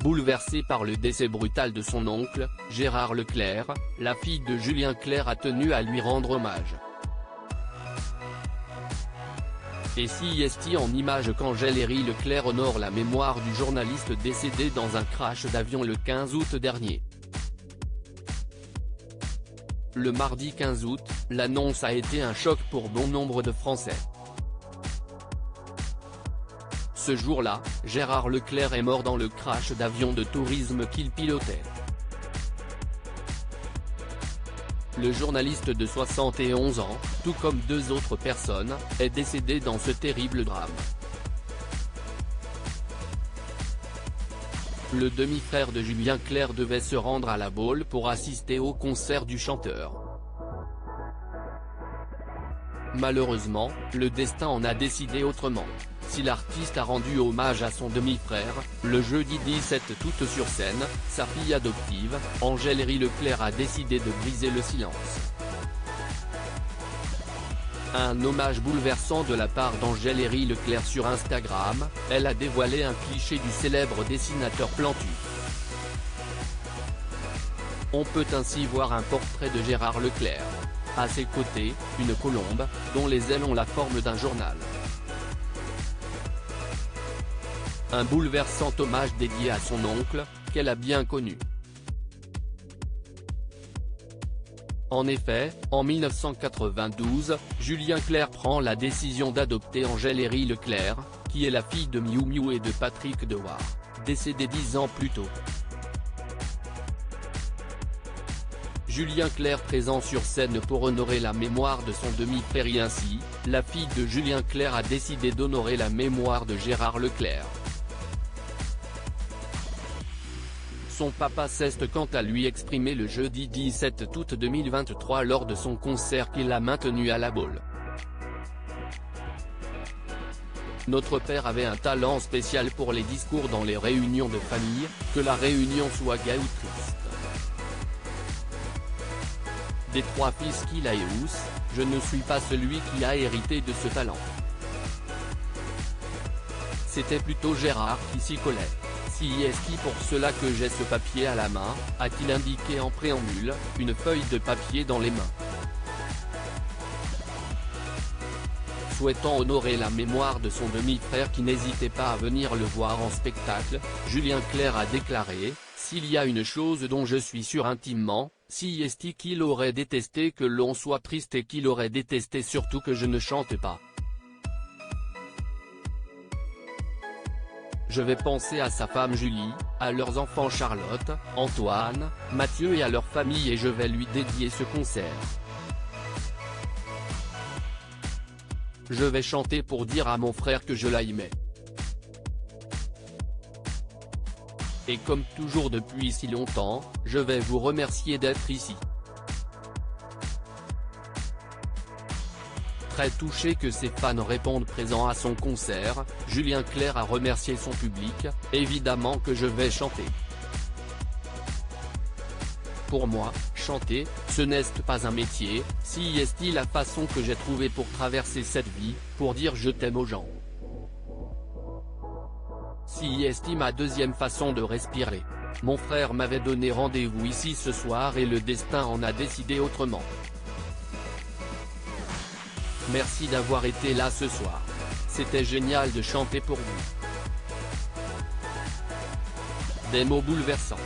Bouleversée par le décès brutal de son oncle, Gérard Leclerc, la fille de Julien Clerc a tenu à lui rendre hommage. Et si est en images qu'Angèle Héry Leclerc honore la mémoire du journaliste décédé dans un crash d'avion le 15 août dernier. Le mardi 15 août, l'annonce a été un choc pour bon nombre de Français. Ce jour-là, Gérard Leclerc est mort dans le crash d'avion de tourisme qu'il pilotait. Le journaliste de 71 ans, tout comme deux autres personnes, est décédé dans ce terrible drame. Le demi-frère de Julien Clerc devait se rendre à La Baule pour assister au concert du chanteur. Malheureusement, le destin en a décidé autrement. Si l'artiste a rendu hommage à son demi-frère, le jeudi 17 août sur scène, sa fille adoptive, Angèle Héry Leclerc a décidé de briser le silence. Un hommage bouleversant de la part d'Angèle Héry Leclerc sur Instagram, elle a dévoilé un cliché du célèbre dessinateur Plantu. On peut ainsi voir un portrait de Gérard Leclerc. À ses côtés, une colombe, dont les ailes ont la forme d'un journal. Un bouleversant hommage dédié à son oncle, qu'elle a bien connu. En effet, en 1992, Julien Clerc prend la décision d'adopter Angèle Héry Leclerc, qui est la fille de Miou Miou et de Patrick Dewar, décédé 10 ans plus tôt. Julien Clerc présent sur scène pour honorer la mémoire de son demi-frère et ainsi, la fille de Julien Clerc a décidé d'honorer la mémoire de Gérard Leclerc. Son papa s'est quant à lui exprimé le jeudi 17 août 2023 lors de son concert qu'il a maintenu à La Baule. Notre père avait un talent spécial pour les discours dans les réunions de famille, que la réunion soit gaie ou triste. Des trois fils qu'il a et je ne suis pas celui qui a hérité de ce talent. C'était plutôt Gérard qui s'y collait. Si est-il pour cela que j'ai ce papier à la main, a-t-il indiqué en préambule, une feuille de papier dans les mains. Souhaitant honorer la mémoire de son demi-frère qui n'hésitait pas à venir le voir en spectacle, Julien Clerc a déclaré « S'il y a une chose dont je suis sûr intimement, si est qu'il aurait détesté que l'on soit triste et qu'il aurait détesté surtout que je ne chante pas. Je vais penser à sa femme Julie, à leurs enfants Charlotte, Antoine, Mathieu et à leur famille et je vais lui dédier ce concert. Je vais chanter pour dire à mon frère que je l'aimais. Et comme toujours depuis si longtemps, je vais vous remercier d'être ici. » Très touché que ses fans répondent présents à son concert, Julien Clerc a remercié son public, « Évidemment que je vais chanter. Pour moi, chanter, ce n'est pas un métier, si est la façon que j'ai trouvée pour traverser cette vie, pour dire je t'aime aux gens. Si est ma deuxième façon de respirer. Mon frère m'avait donné rendez-vous ici ce soir et le destin en a décidé autrement. Merci d'avoir été là ce soir. C'était génial de chanter pour vous. » Des mots bouleversants.